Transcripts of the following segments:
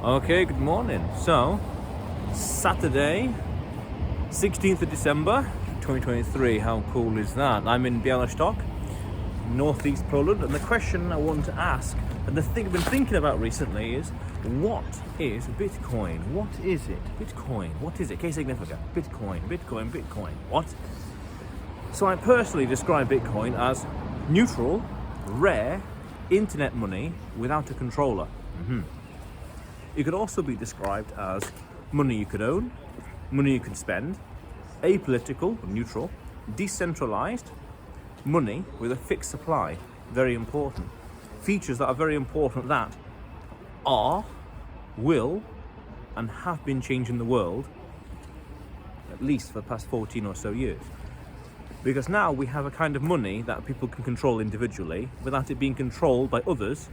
Okay, good morning. So, Saturday, 16th of December, 2023. How cool is that? I'm in Białystok, northeast Poland, and the question I want to ask, and the thing I've been thinking about recently is, what is Bitcoin? What is it? Bitcoin, what is it? Case significant. Bitcoin. What? So I personally describe Bitcoin as neutral, rare, internet money without a controller. It could also be described as money you could own, money you could spend, apolitical, neutral, decentralized, money with a fixed supply. Very important. Features that are very important that are, will, and have been changing the world, at least for the past 14 or so years. Because now we have a kind of money that people can control individually without it being controlled by others.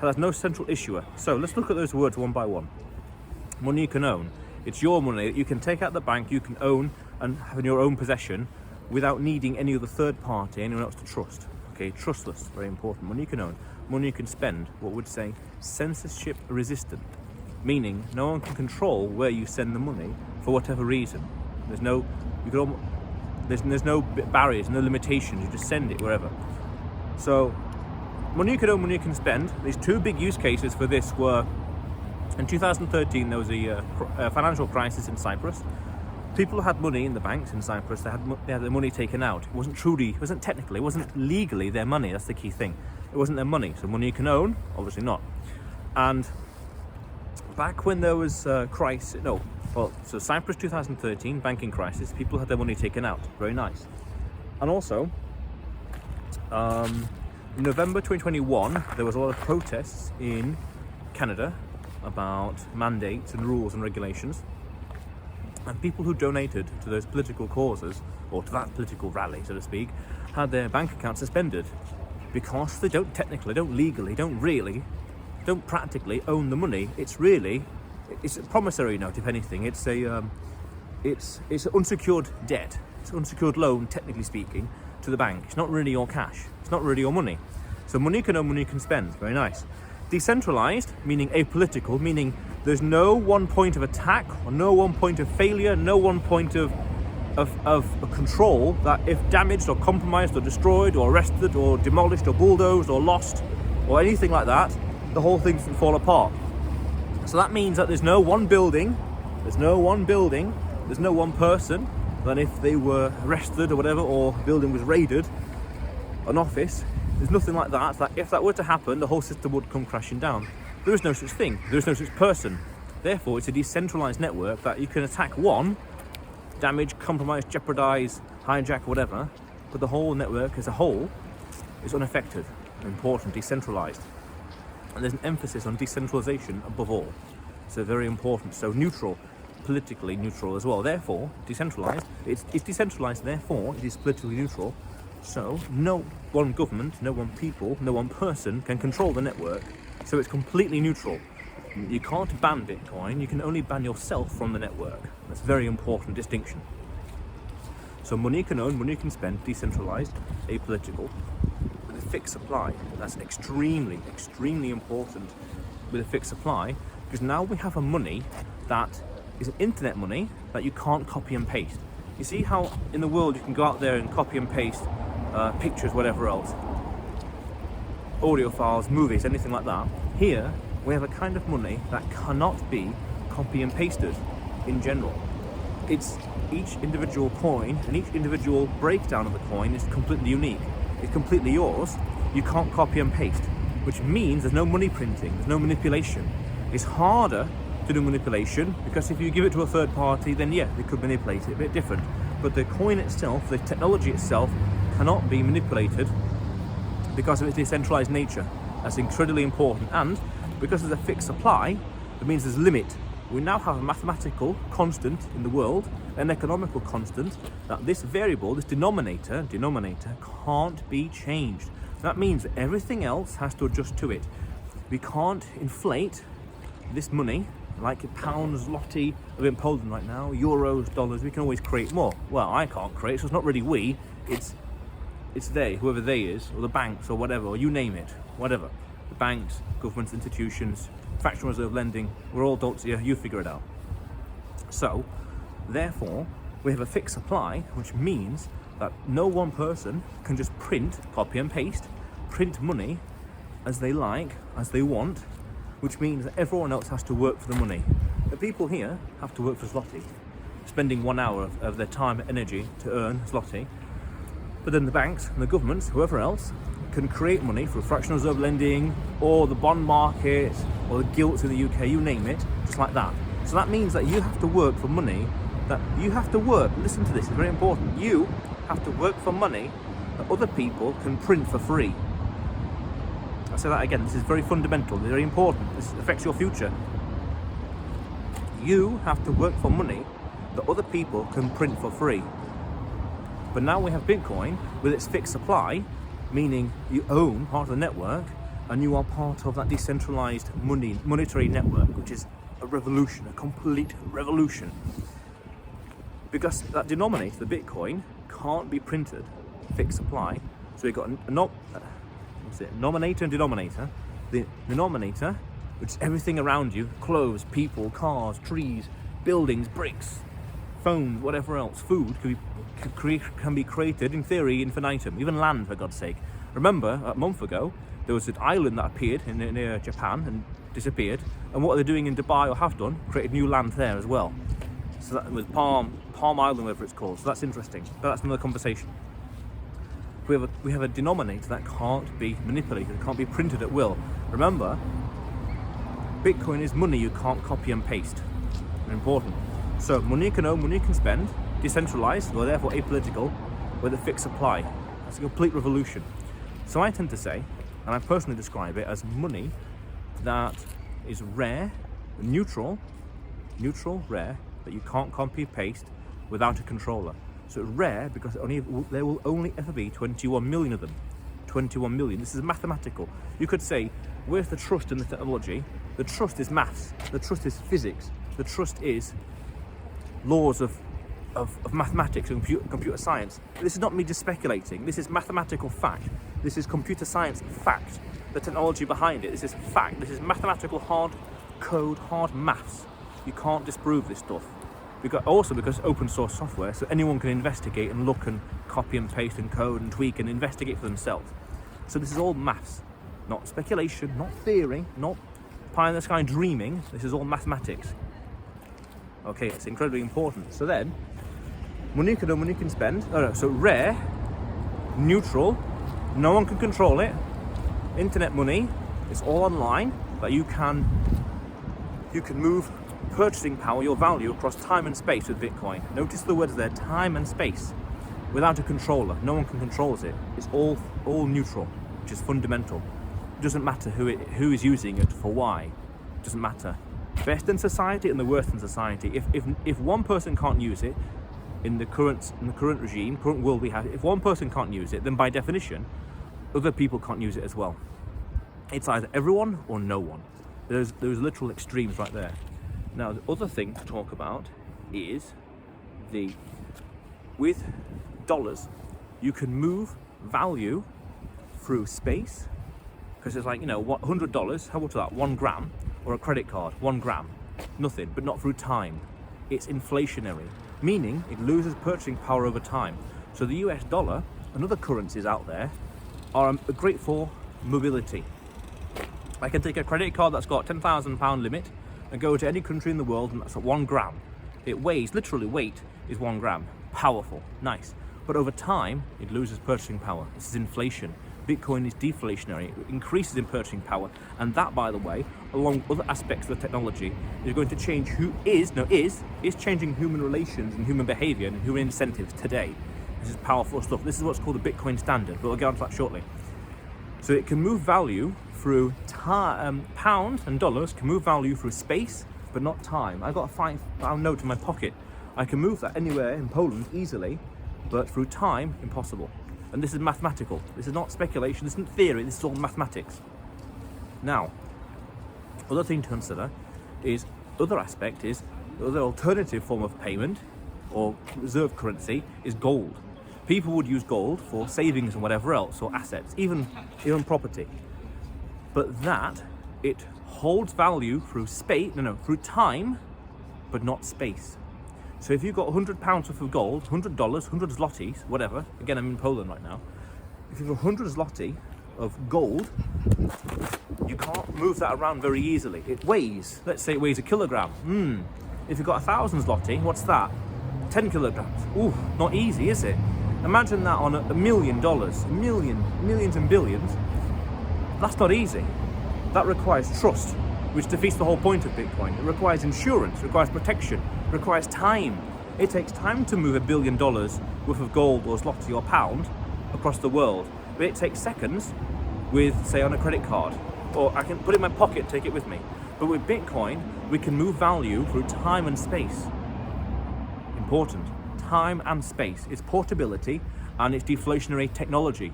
It has no central issuer. So let's look at those words one by one. Money you can own. It's your money that you can take out the bank, you can own and have in your own possession without needing any other third party, anyone else to trust. Okay, trustless, very important. Money you can own. Money you can spend, what would say censorship resistant, meaning no one can control where you send the money for whatever reason. There's no barriers, no limitations. You just send it wherever. So, money you can own, money you can spend. These two big use cases for this were in 2013. There was a financial crisis in Cyprus. People had money in the banks in Cyprus. They had their money taken out. It wasn't technically, it wasn't legally their money. That's the key thing. It wasn't their money. So money you can own, obviously not. And back when there was so Cyprus 2013 banking crisis. People had their money taken out. Very nice. And also, in November 2021, there was a lot of protests in Canada about mandates and rules and regulations. And people who donated to those political causes, or to that political rally, so to speak, had their bank accounts suspended because they don't legally, don't practically own the money. It's a promissory note, if anything. It's an unsecured debt. It's an unsecured loan, technically speaking, to the bank. It's not really your cash. It's not really your money. So money you can own, money you can spend. Very nice. Decentralized, meaning apolitical, meaning there's no one point of attack, or no one point of failure, no one point of control that if damaged or compromised or destroyed or arrested or demolished or bulldozed or lost or anything like that, the whole thing can fall apart. So that means that there's no one building, there's no one person that if they were arrested or whatever, or the building was raided, an office, there's nothing like that, that if that were to happen, the whole system would come crashing down. There is no such thing, there is no such person. Therefore, it's a decentralized network that you can attack one, damage, compromise, jeopardize, hijack, whatever, but the whole network as a whole is unaffected, important, decentralized. And there's an emphasis on decentralization above all. So very important. So neutral, politically neutral as well. Therefore, decentralized. It's decentralized, therefore it is politically neutral. So no one government, no one people, no one person can control the network. So it's completely neutral. You can't ban Bitcoin, you can only ban yourself from the network. That's a very important distinction. So money you can own, money you can spend, decentralized, apolitical, with a fixed supply. That's extremely, extremely important with a fixed supply, because now we have a money that is an internet money that you can't copy and paste. You see how in the world you can go out there and copy and paste pictures, whatever else, audio files, movies, anything like that. Here we have a kind of money that cannot be copy and pasted in general. It's each individual coin and each individual breakdown of the coin is completely unique. It's completely yours. You can't copy and paste, which means there's no money printing, there's no manipulation. It's harder to do manipulation because if you give it to a third party, then yeah, they could manipulate it a bit different. But the coin itself, the technology itself, cannot be manipulated because of its decentralized nature. That's incredibly important. And because there's a fixed supply, it means there's a limit. We now have a mathematical constant in the world, an economical constant, that this variable, this denominator can't be changed. That means that everything else has to adjust to it. We can't inflate this money like pounds, zloty, we're in Poland right now, euros, dollars. We can always create more. Well, I can't create, so it's not really we, it's they, whoever they is, or the banks, or whatever, or you name it, whatever. The banks, governments, institutions, fractional reserve lending, we're all adults here, you figure it out. So, therefore, we have a fixed supply, which means that no one person can just print, copy and paste, print money as they like, as they want, which means that everyone else has to work for the money. The people here have to work for zloty, spending 1 hour of their time and energy to earn zloty. But then the banks and the governments, whoever else, can create money through fractional reserve lending or the bond market or the gilts in the UK, you name it, just like that. So that means that you have to work for money, that you have to work, listen to this, it's very important, you have to work for money that other people can print for free. I'll say that again, this is very fundamental, very important, this affects your future. You have to work for money that other people can print for free. But now we have Bitcoin with its fixed supply, meaning you own part of the network and you are part of that decentralized monetary network, which is a revolution, a complete revolution. Because that denominator, the Bitcoin, can't be printed, fixed supply. So we've got nominator and denominator. The denominator, which is everything around you, clothes, people, cars, trees, buildings, bricks, phones, whatever else, food can be created, in theory, infinitum, even land, for God's sake. Remember, a month ago, there was an island that appeared near Japan and disappeared, and what they're doing in Dubai, or have done, created new land there as well. So that was Palm Island, whatever it's called, so that's interesting, but that's another conversation. We have a denominator that can't be manipulated, can't be printed at will. Remember, Bitcoin is money you can't copy and paste. Important. So money you can own, money you can spend, decentralized, or therefore apolitical, with a fixed supply. That's a complete revolution. So I tend to say, and I personally describe it as money that is rare, neutral, rare, that you can't copy paste without a controller. So it's rare because there will only ever be 21 million of them. 21 million. This is mathematical. You could say, where's the trust in the technology? The trust is maths. The trust is physics. The trust is laws of mathematics and computer science. This is not me just speculating. This is mathematical fact. This is computer science fact. The technology behind it. This is fact. This is mathematical hard code, hard maths. You can't disprove this stuff. Because it's open source software, so anyone can investigate and look and copy and paste and code and tweak and investigate for themselves. So this is all maths, not speculation, not theory, not pie in the sky dreaming. This is all mathematics. Okay, it's incredibly important. So then, money you can own, money you can spend. So rare, neutral, no one can control it. Internet money, it's all online, but you can move purchasing power, your value, across time and space with Bitcoin. Notice the words there, time and space, without a controller. No one can control it. It's all neutral, which is fundamental. It doesn't matter who is using it for why. It doesn't matter. Best in society and the worst in society. If one person can't use it in the current regime, current world we have, if one person can't use it, then by definition, other people can't use it as well. It's either everyone or no one. There's literal extremes right there. Now, the other thing to talk about is with dollars, you can move value through space, because it's like, $100, how much is that? 1 gram, or a credit card, 1 gram, nothing, but not through time. It's inflationary, meaning it loses purchasing power over time. So the US dollar and other currencies out there are great for mobility. I can take a credit card that's got £10,000 limit and go to any country in the world, and that's at 1 gram. It weighs, literally weight is 1 gram. Powerful, nice. But over time, it loses purchasing power. This is inflation. Bitcoin is deflationary. It increases in purchasing power. And that, by the way, along other aspects of the technology, is going to change is changing human relations and human behavior and human incentives today. This is powerful stuff. This is what's called the Bitcoin standard, but we'll get onto that shortly. So it can move value through pounds and dollars can move value through space, but not time. I've got a £5 note in my pocket. I can move that anywhere in Poland easily, but through time, impossible. And this is mathematical. This is not speculation. This isn't theory. This is all mathematics. Now, other thing to consider is other alternative form of payment or reserve currency is gold. People would use gold for savings and whatever else, or assets, even property. But it holds value through through time, but not space. So if you've got £100 worth of gold, $100, 100 zlotys, whatever, again I'm in Poland right now, if you've 100 zloty of gold, you can't move that around very easily. It weighs, let's say it weighs a kilogram. If you've got 1,000 zloty, what's that? 10 kilograms. Ooh, not easy, is it? Imagine that on $1 million, millions and billions. That's not easy. That requires trust, which defeats the whole point of Bitcoin. It requires insurance, requires protection, requires time. It takes time to move $1 billion worth of gold or zloty or pound across the world. But it takes seconds with, say, on a credit card. Or I can put it in my pocket, take it with me. But with Bitcoin, we can move value through time and space. Important. Time and space. It's portability and it's deflationary technology.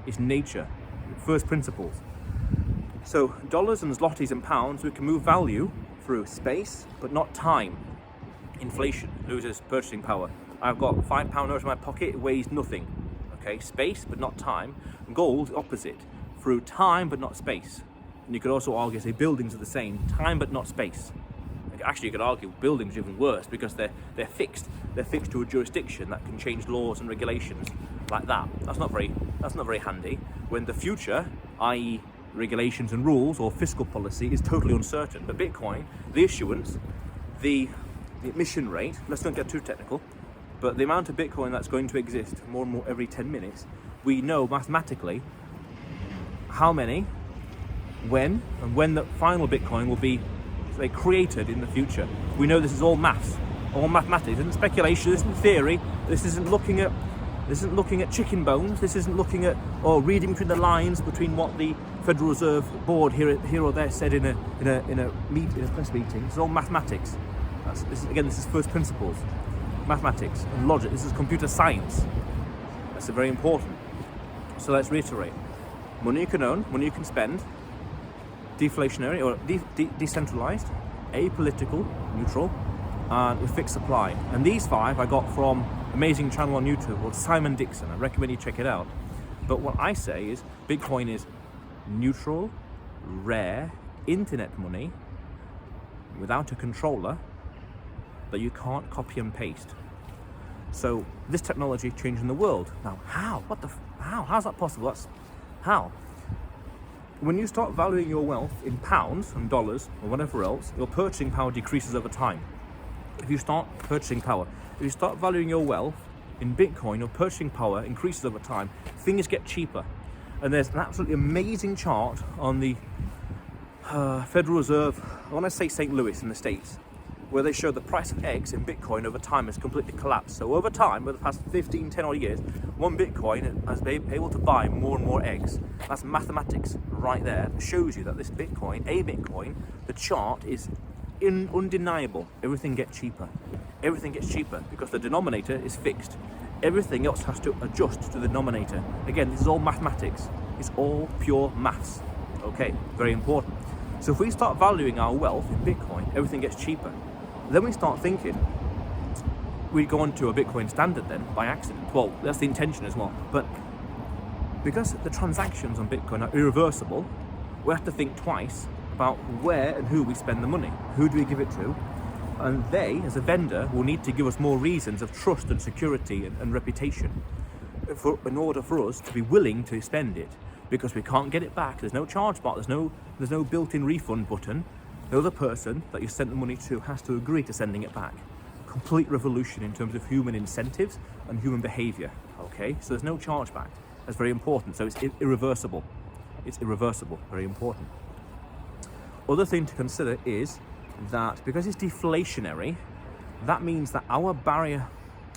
It's nature. First principles. So dollars and zlotys and pounds, we can move value through space, but not time. Inflation loses purchasing power. I've got £5 note in my pocket, it weighs nothing. Okay, space, but not time. Gold, opposite. Through time, but not space. And you could also argue, say, buildings are the same. Time, but not space. Actually, you could argue buildings are even worse because they're fixed. They're fixed to a jurisdiction that can change laws and regulations like that. That's not very handy. When the future, i.e., regulations and rules or fiscal policy, is totally uncertain. But Bitcoin, the issuance, the emission rate, let's not get too technical, but the amount of Bitcoin that's going to exist more and more every 10 minutes, we know mathematically how many, when, and when the final Bitcoin will be created in the future. We know this is all maths, all mathematics. This isn't speculation, this isn't theory, this isn't looking at chicken bones, this isn't looking at or reading between the lines between what the Federal Reserve Board here or there said in a press meeting. It's all mathematics. This is first principles. Mathematics and logic. This is computer science. That's very important. So let's reiterate. Money you can own, money you can spend, deflationary or decentralized, apolitical, neutral, and with fixed supply. And these 5 I got from amazing channel on YouTube called Simon Dixon. I recommend you check it out. But what I say is Bitcoin is neutral, rare, internet money without a controller that you can't copy and paste. So this technology changing the world. Now how? How's that possible? How? When you start valuing your wealth in pounds and dollars or whatever else, your purchasing power decreases over time. If you start valuing your wealth in Bitcoin, your purchasing power increases over time. Things get cheaper. And there's an absolutely amazing chart on the Federal Reserve, I want to say St. Louis in the States, where they show the price of eggs in Bitcoin over time has completely collapsed. So over time, over the past 15, 10 odd years, one Bitcoin has been able to buy more and more eggs. That's mathematics right there. It shows you that this Bitcoin, the chart is undeniable. Everything gets cheaper. Everything gets cheaper because the denominator is fixed. Everything else has to adjust to the denominator. Again, this is all mathematics. It's all pure maths. Okay, very important. So if we start valuing our wealth in Bitcoin, everything gets cheaper. Then we start thinking, we go on to a Bitcoin standard then, by accident. Well, that's the intention as well. But because the transactions on Bitcoin are irreversible, we have to think twice about where and who we spend the money. Who do we give it to? And they, as a vendor, will need to give us more reasons of trust and security and reputation in order for us to be willing to spend it. Because we can't get it back. There's no charge bar, there's no built-in refund button. The other person that you sent the money to has to agree to sending it back. Complete revolution in terms of human incentives and human behavior. Okay, so there's no chargeback. That's very important. So it's irreversible. It's irreversible. Very important. Other thing to consider is that because it's deflationary, that means that our barrier,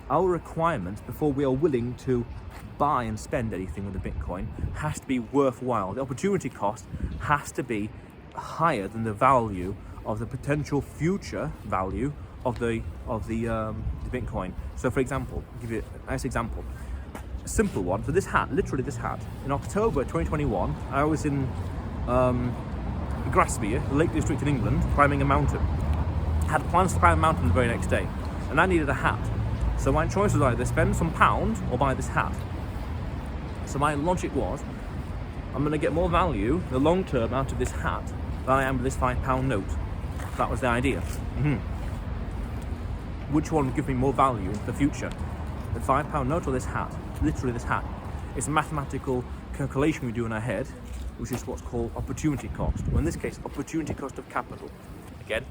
our requirements before we are willing to buy and spend anything with the Bitcoin has to be worthwhile. The opportunity cost has to be higher than the value of the potential future value of the Bitcoin. So for example, I'll give you a nice example. A simple one. So this hat, literally this hat, in October 2021, I was in Grasmere, the Lake District in England, climbing a mountain. I had plans to climb a mountain the very next day, and I needed a hat. So my choice was either spend some pound or buy this hat. So my logic was, I'm going to get more value, the long term, out of this hat than I am with this £5 note. That was the idea. Which one would give me more value in the future? The £5 note or this hat? Literally this hat. It's a mathematical calculation we do in our head, which is what's called opportunity cost. Or in this case, opportunity cost of capital. Again,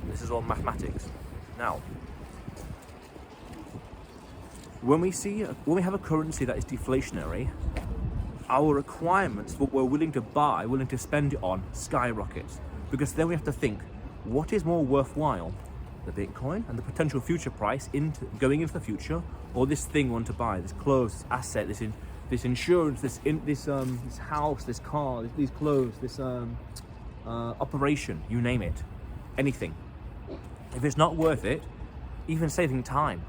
this is all mathematics. Now, when we have a currency that is deflationary, our requirements, what we're willing to buy, willing to spend it on, skyrockets. Because then we have to think, what is more worthwhile? The Bitcoin and the potential future price going into the future, or this thing we want to buy, this clothes, this asset, this insurance, this house, this car, these clothes, this operation, you name it, anything. If it's not worth it, even saving time,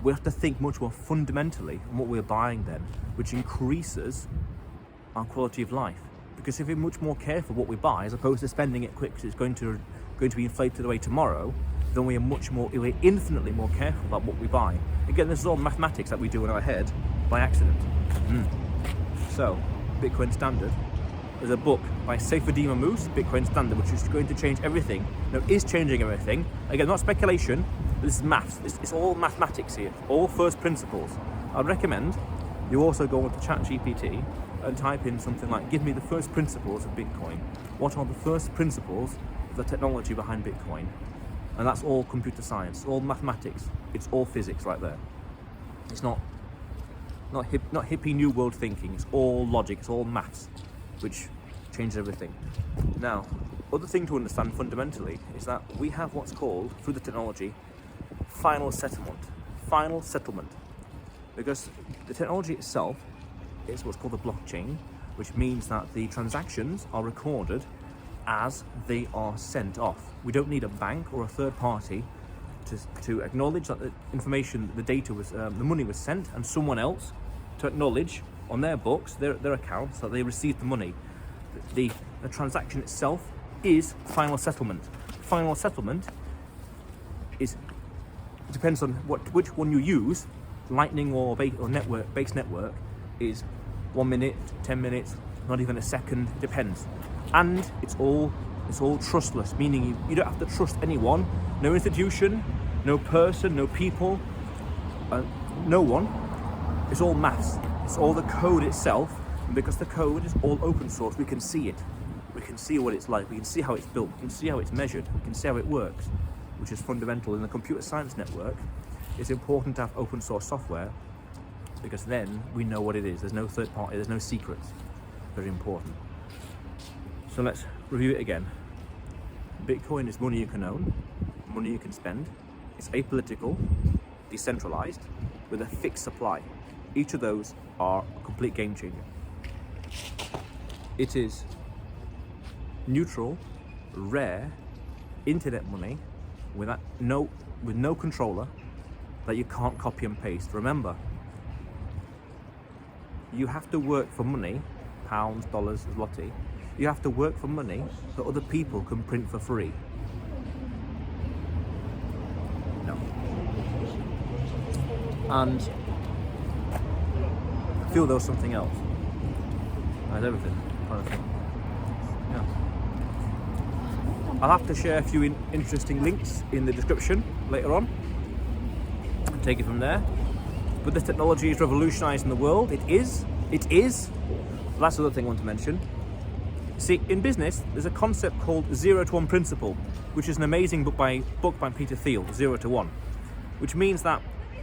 we have to think much more fundamentally on what we're buying then, which increases our quality of life. Because if we're much more careful what we buy, as opposed to spending it quick because it's going to be inflated away tomorrow, then we're infinitely more careful about what we buy. Again, this is all mathematics that we do in our head by accident. So, Bitcoin Standard. There's a book by Saifadean Ammous, Bitcoin Standard, which is going to change everything. No, is changing everything. Again, not speculation, but this is maths. It's all mathematics here, all first principles. I'd recommend you also go onto ChatGPT and type in something like, give me the first principles of Bitcoin. What are the first principles of the technology behind Bitcoin? And that's all computer science, it's all mathematics, it's all physics right there. It's not hippie new world thinking, it's all logic, it's all maths, which changes everything. Now, other thing to understand fundamentally is that we have what's called, through the technology, final settlement. Final settlement. Because the technology itself is what's called the blockchain, which means that the transactions are recorded as they are sent off. We don't need a bank or a third party to acknowledge that the information, the data was, the money was sent, and someone else to acknowledge on their books, their accounts, that they received the money. The transaction itself is final settlement. Final settlement depends on which one you use. Lightning or base network is 1 minute, 10 minutes, not even a second, depends. And it's all trustless, meaning you don't have to trust anyone, no institution, no person, no people, no one. It's all maths. It's all the code itself, and because the code is all open source, we can see it. We can see what it's like. We can see how it's built. We can see how it's measured. We can see how it works, which is fundamental in the computer science network. It's important to have open source software because then we know what it is. There's no third party. There's no secrets. Very important. So let's review it again. Bitcoin is money you can own, money you can spend. It's apolitical, decentralized, with a fixed supply. Each of those are a complete game changer. It is neutral, rare, internet money with no controller that you can't copy and paste. Remember, you have to work for money, pounds, dollars, zloty. You have to work for money that other people can print for free. No. And I feel there was something else. That's everything, kind of thing. Yeah. I'll have to share a few interesting links in the description later on. Take it from there. But this technology is revolutionising the world. It is. That's the other thing I want to mention. See, in business, there's a concept called 0 to 1 principle, which is an amazing book by Peter Thiel, 0 to 1, which means that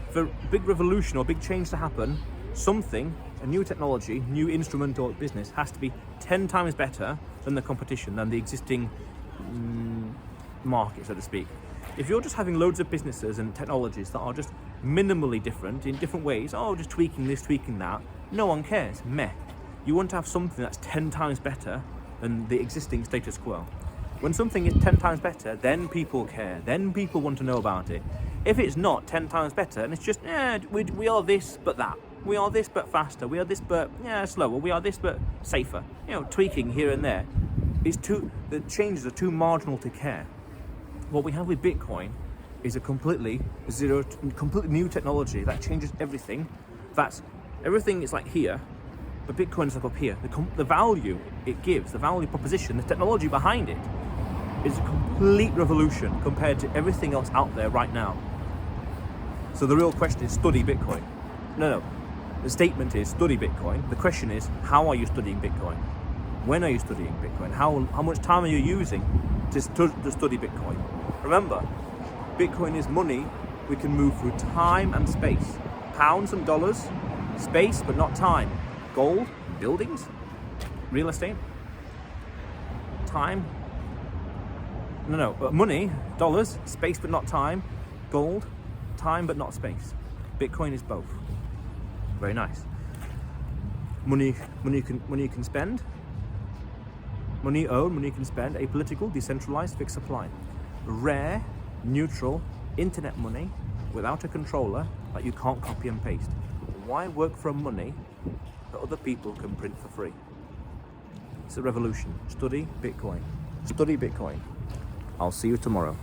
for a big revolution or big change to happen, something, a new technology, new instrument or business has to be 10 times better than the competition, than the existing market, so to speak. If you're just having loads of businesses and technologies that are just minimally different in different ways, just tweaking this, tweaking that, no one cares, meh. You want to have something that's 10 times better than the existing status quo. When something is 10 times better, then people care, then people want to know about it. If it's not 10 times better, and it's just, we are this but that, we are this but faster, we are this but slower, we are this but safer, tweaking here and there, the changes are too marginal to care. What we have with Bitcoin is a completely new technology that changes everything. Everything is like here, But Bitcoin's like up here. The value it gives, the value proposition, the technology behind it is a complete revolution compared to everything else out there right now. So the real question is study Bitcoin. No. The statement is study Bitcoin. The question is, how are you studying Bitcoin? When are you studying Bitcoin? How much time are you using to study Bitcoin? Remember, Bitcoin is money we can move through time and space. Pounds and dollars, space but not time. Gold, buildings, real estate, time. Money, dollars, space but not time. Gold, time but not space. Bitcoin is both. Very nice. Money you can spend. Money you own, money you can spend. Apolitical, decentralized, fixed supply. Rare, neutral, internet money without a controller that you can't copy and paste. Why work for money that other people can print for free? It's a revolution. Study Bitcoin. Study Bitcoin. I'll see you tomorrow.